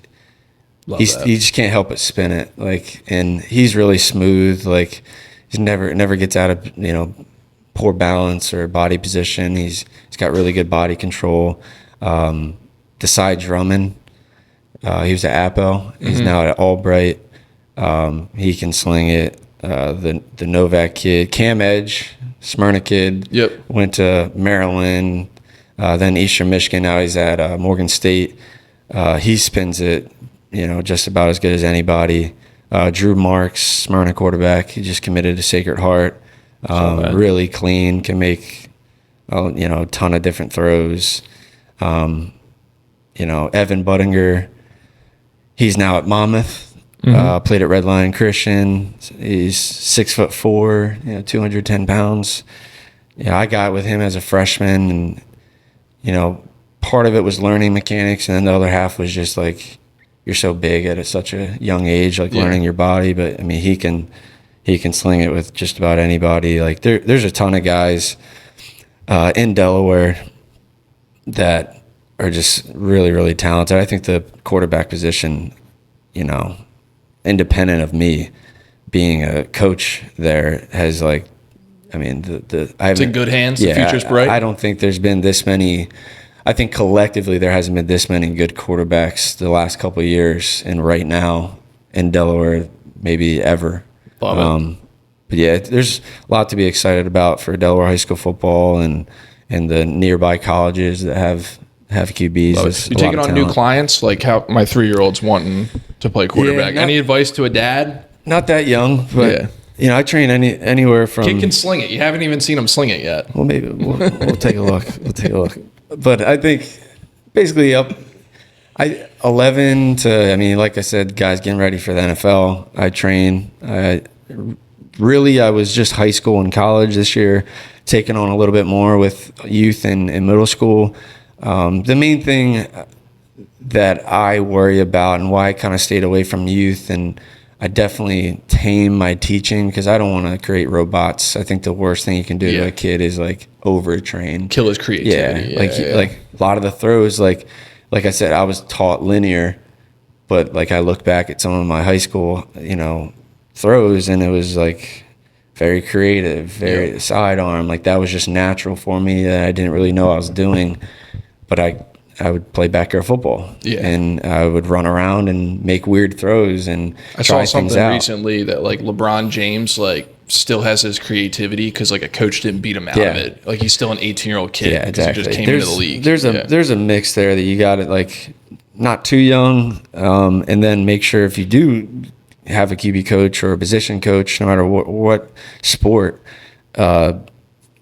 he just can't help but spin it. Like, and he's really smooth. Like he never gets out of, poor balance or body position. He's got really good body control. Desai Drummond, he was at Appel. He's now at Albright. He can sling it. The Novak kid, Cam Edge, Smyrna kid, went to Maryland, then Eastern Michigan. Now he's at Morgan State. He spins it, just about as good as anybody. Drew Marks, Smyrna quarterback. He just committed to Sacred Heart. Really clean, can make a ton of different throws. Evan Buttinger, he's now at Monmouth. Played at Red Lion Christian. He's 6'4", 210 pounds. I got with him as a freshman, and part of it was learning mechanics, and then the other half was just like you're so big at such a young age, like learning your body. But I mean, he can sling it with just about anybody. Like there's a ton of guys in Delaware that are just really, really talented. I think the quarterback position, independent of me being a coach there, has it's in good hands. The future's bright. I don't think there's been this many. I think collectively there hasn't been this many good quarterbacks the last couple of years, and right now in Delaware, maybe ever. Love it. But yeah, there's a lot to be excited about for Delaware high school football and the nearby colleges that have QBs. You taking on new clients? Like how my 3-year-old's wanting to play quarterback. Any advice to a dad? Not that young, but I train anywhere from. Kid can sling it. You haven't even seen him sling it yet. Well, maybe we'll take a look. But I think basically 11 to, like I said, guys getting ready for the NFL. I train. I was just high school and college this year, taking on a little bit more with youth and middle school. The main thing that I worry about and why I kind of stayed away from youth, and I definitely tame my teaching because I don't want to create robots. I think the worst thing you can do to a kid is like overtrain, kill his creativity. Like a lot of the throws, like I said, I was taught linear, but like I look back at some of my high school, throws, and it was like very creative, very sidearm. Like that was just natural for me that I didn't really know I was doing, but I would play backyard football, and I would run around and make weird throws and I try saw things something out. recently that like LeBron James still has his creativity because like a coach didn't beat him out of it. Like he's still an 18-year-old kid. Yeah, exactly. He just came into the league. There's a mix there that you got to like not too young, and then make sure if you do have a QB coach or a position coach, no matter what sport,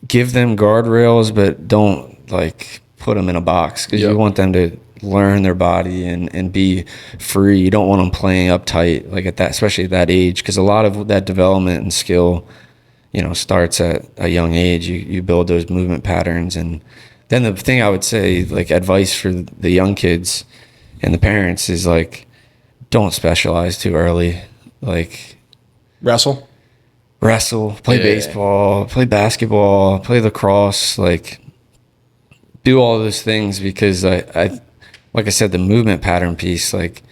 give them guardrails, but don't like put them in a box because you want them to learn their body and be free. You don't want them playing uptight like at that, especially at that age, because a lot of that development and skill, starts at a young age. You build those movement patterns, and then the thing I would say, like advice for the young kids and the parents is like, don't specialize too early. Like wrestle, play baseball, play basketball, play lacrosse, like do all those things, because I like I said, the movement pattern piece, like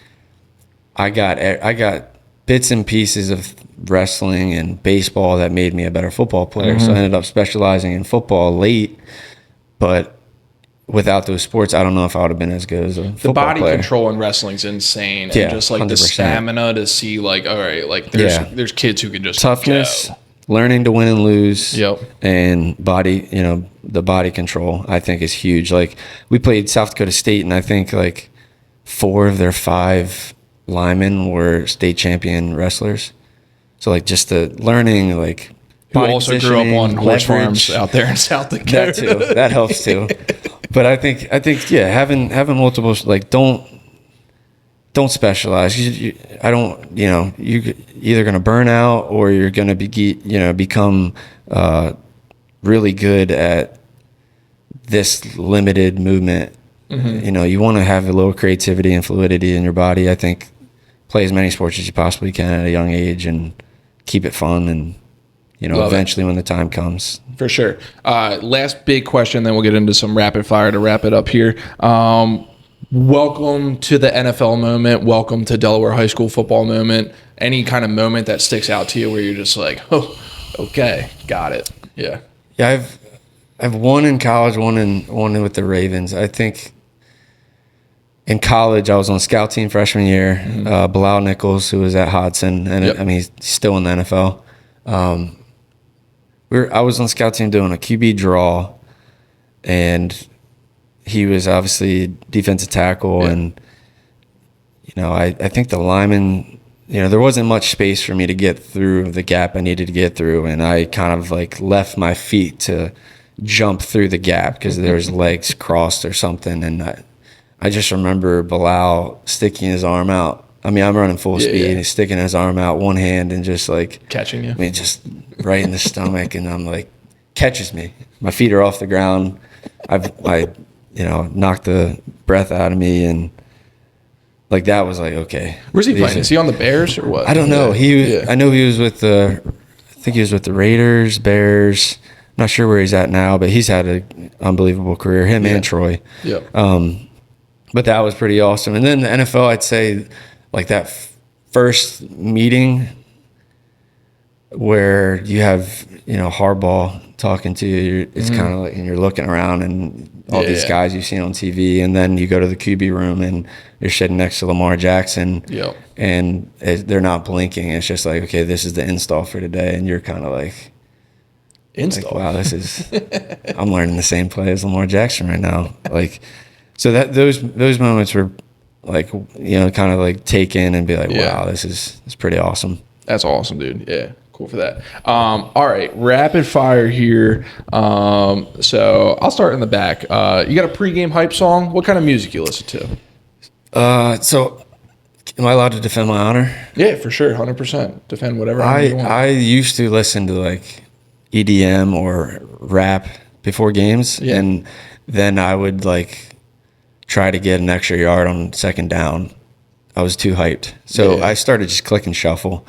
I got bits and pieces of wrestling and baseball that made me a better football player. So I ended up specializing in football late, but without those sports, I don't know if I would have been as good as a football The body player. control in wrestling's insane. Yeah, and just like 100%. the stamina to see like, all right, like there's kids who can just toughness, go. learning to win and lose, Yep. and body, the body control, I think is huge. Like we played South Dakota State, and I think like 4 of their 5 linemen were state champion wrestlers. So like just the learning, like Who also grew up on horse farms out there in South Dakota. That too. That helps too. But I think yeah, having multiple, like don't specialize. I don't, you're either going to burn out or you're going to become really good at this limited movement. Mm-hmm. You want to have a little creativity and fluidity in your body. I think play as many sports as you possibly can at a young age and keep it fun, and eventually when the time comes. For sure. Last big question, then we'll get into some rapid fire to wrap it up here. Welcome to the NFL moment. Welcome to Delaware high school football moment. Any kind of moment that sticks out to you where you're just like, oh, okay, got it. Yeah. Yeah, I've won in college, one with the Ravens. I think in college I was on scout team freshman year. Mm-hmm. Bilal Nichols, who was at Hodson, and I mean he's still in the NFL. I was on scout team doing a QB draw, and he was obviously defensive tackle, and I think the lineman, there wasn't much space for me to get through the gap I needed to get through, and I kind of like left my feet to jump through the gap because there was legs crossed or something, and I just remember Bilal sticking his arm out. I mean, I'm running full speed, and he's sticking his arm out, one hand, and just like catching you. I mean, just right in the stomach, and I'm like, catches me. My feet are off the ground. I knocked the breath out of me, and like that was like, okay. Where's he playing? Is he on the Bears or what? I don't know. I know he was with I think he was with the Raiders, Bears. I'm not sure where he's at now, but he's had an unbelievable career. Him and Troy. Yeah. But that was pretty awesome. And then the NFL, I'd say, like that first meeting where you have Harbaugh talking to you, it's kind of like, and you're looking around and all these guys you've seen on TV, and then you go to the QB room and you're sitting next to Lamar Jackson, and they're not blinking. It's just like, okay, this is the install for today, and you're kind of like, wow, this is I'm learning the same play as Lamar Jackson right now. Like, so that those moments were like, kind of like take in and be like, wow, this is pretty awesome. That's awesome, dude. Yeah. Cool for that. All right, rapid fire here. So I'll start in the back. You got a pregame hype song? What kind of music you listen to? So am I allowed to defend my honor? Yeah, for sure, 100%. Defend whatever you want. I used to listen to like EDM or rap before games, and then I would like try to get an extra yard on second down. I was too hyped, so I started just clicking shuffle.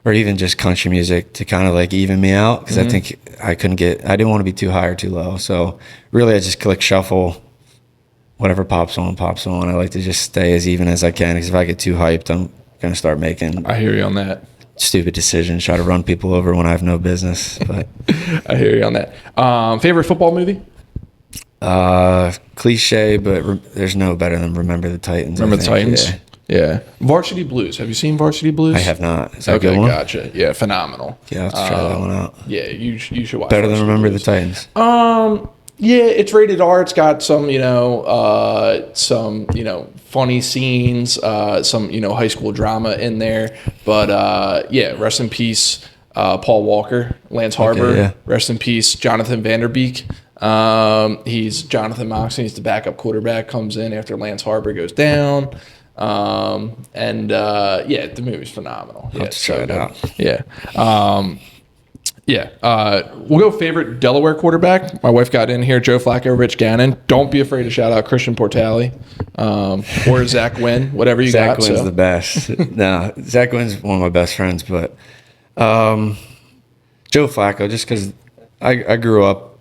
Or even just country music to kind of like even me out, because I think I didn't want to be too high or too low. So really I just click shuffle, whatever pops on. I like to just stay as even as I can, because if I get too hyped, I'm going to start making I hear you on that. Stupid decisions, try to run people over when I have no business. But I hear you on that. Favorite football movie? Cliche, but there's no better than Remember the Titans. Remember the Titans? Yeah. Varsity Blues. Have you seen Varsity Blues? I have not. Is that a good one? Gotcha. Yeah, phenomenal. Yeah, I'll have to try that one out. Yeah, you should watch. Better than Remember the Titans. Yeah, it's rated R. It's got some, funny scenes, some, high school drama in there. But rest in peace, Paul Walker, Lance Harbor. Okay, yeah. Rest in peace, Jonathan Vanderbeek. He's Jonathan Moxon. He's the backup quarterback. Comes in after Lance Harbor goes down. The movie's phenomenal. I'll have to try it out. We'll go favorite Delaware quarterback. My wife got in here, Joe Flacco, Rich Gannon. Don't be afraid to shout out Christian Portale, or Zach Wynn, whatever you got. Zach Wynn's the best. No, Zach Wynn's one of my best friends, but Joe Flacco, just because I grew up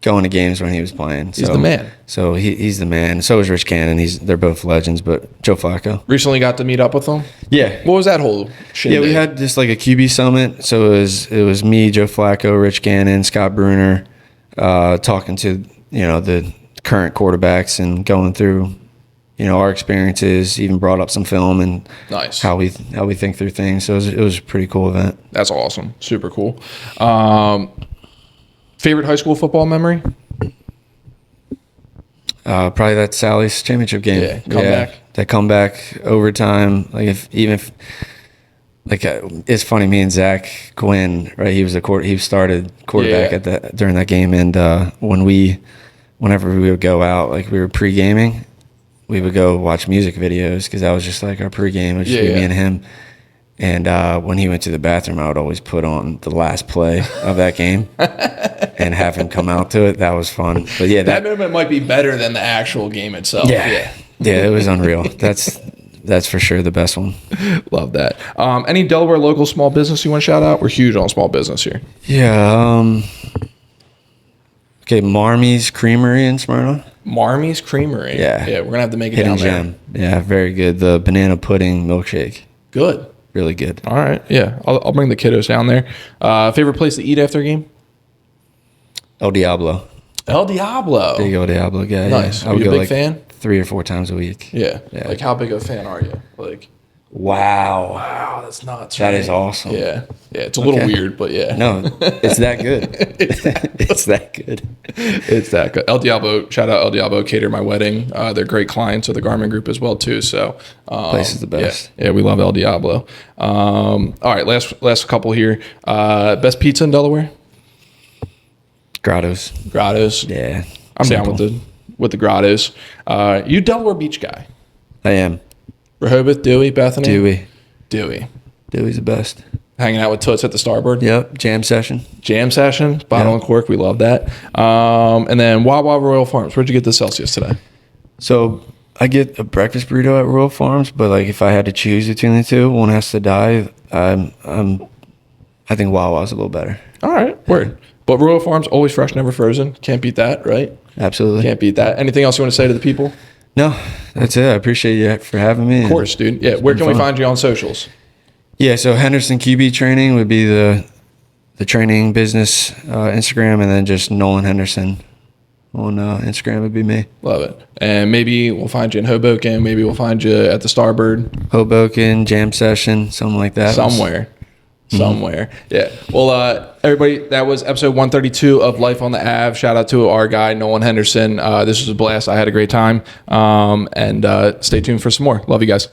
going to games when he was playing. He's the man. So he's the man. So is Rich Gannon. They're both legends, but Joe Flacco. Recently got to meet up with him? Yeah. What was that whole shit? Yeah, we had just like a QB summit. So it was me, Joe Flacco, Rich Gannon, Scott Bruner, talking to, the current quarterbacks and going through, our experiences. Even brought up some film and Nice. how we think through things. So it was a pretty cool event. That's awesome. Super cool. Favorite high school football memory? Probably that Sally's championship game. Yeah, comeback. That comeback overtime. It's funny. Me and Zach Quinn, right? He started quarterback during that game, and whenever we would go out, like we were pre-gaming, we would go watch music videos because that was just like our pre-game. It would just be me and him. And when he went to the bathroom, I would always put on the last play of that game and have him come out to it. That was fun. But yeah, that moment might be better than the actual game itself. Yeah, it was unreal. That's for sure the best one. Love that. Any Delaware local small business you want to shout out? We're huge on small business here. Yeah. Okay, Marmy's Creamery in Smyrna. Marmy's Creamery. Yeah. We're gonna have to make it Hidden down there. gem. Yeah, very good. The banana pudding milkshake. Good. Really good. All right. Yeah, I'll bring the kiddos down there. Favorite place to eat after a game? El Diablo. El Diablo. Big El Diablo guy. Nice. Yeah. Are you a big fan? 3 or 4 times a week. Yeah. Yeah. Like, how big of a fan are you? Like, wow, that's nuts. that right? is awesome. Yeah. It's a little weird, but yeah. No, it's that good. It's that good. It's that good. El Diablo, shout out El Diablo, cater my wedding. They're great clients of the Garmin Group as well too. So Place is the best. Yeah, we love El Diablo. All right, last couple here. Best pizza in Delaware? Grottos. Grottos. Yeah, I'm simple. down with the Grottos. You Delaware Beach guy? I am. Rehoboth, Dewey, Bethany. Dewey's the best. Hanging out with Toots at the Starboard. Yep, jam session. Jam session, bottle and cork. We love that. And then Wawa Royal Farms. Where'd you get the Celsius today? So I get a breakfast burrito at Royal Farms, but like if I had to choose between the two, one has to die. I think Wawa's a little better. All right, word. But Royal Farms, always fresh, never frozen. Can't beat that, right? Absolutely. Can't beat that. Anything else you want to say to the people? No, that's it. I appreciate you for having me. Of course, dude. Yeah, where can we find you on socials? Yeah, so Henderson QB Training would be the training business Instagram, and then just Nolan Henderson on Instagram would be me. Love it. And maybe we'll find you in Hoboken. Maybe we'll find you at the Starboard. Hoboken, jam session, something like that. Somewhere. Yeah. Well, everybody, that was episode 132 of Life on the Ave. Shout out to our guy, Nolan Henderson. This was a blast. I had a great time. And stay tuned for some more. Love you guys.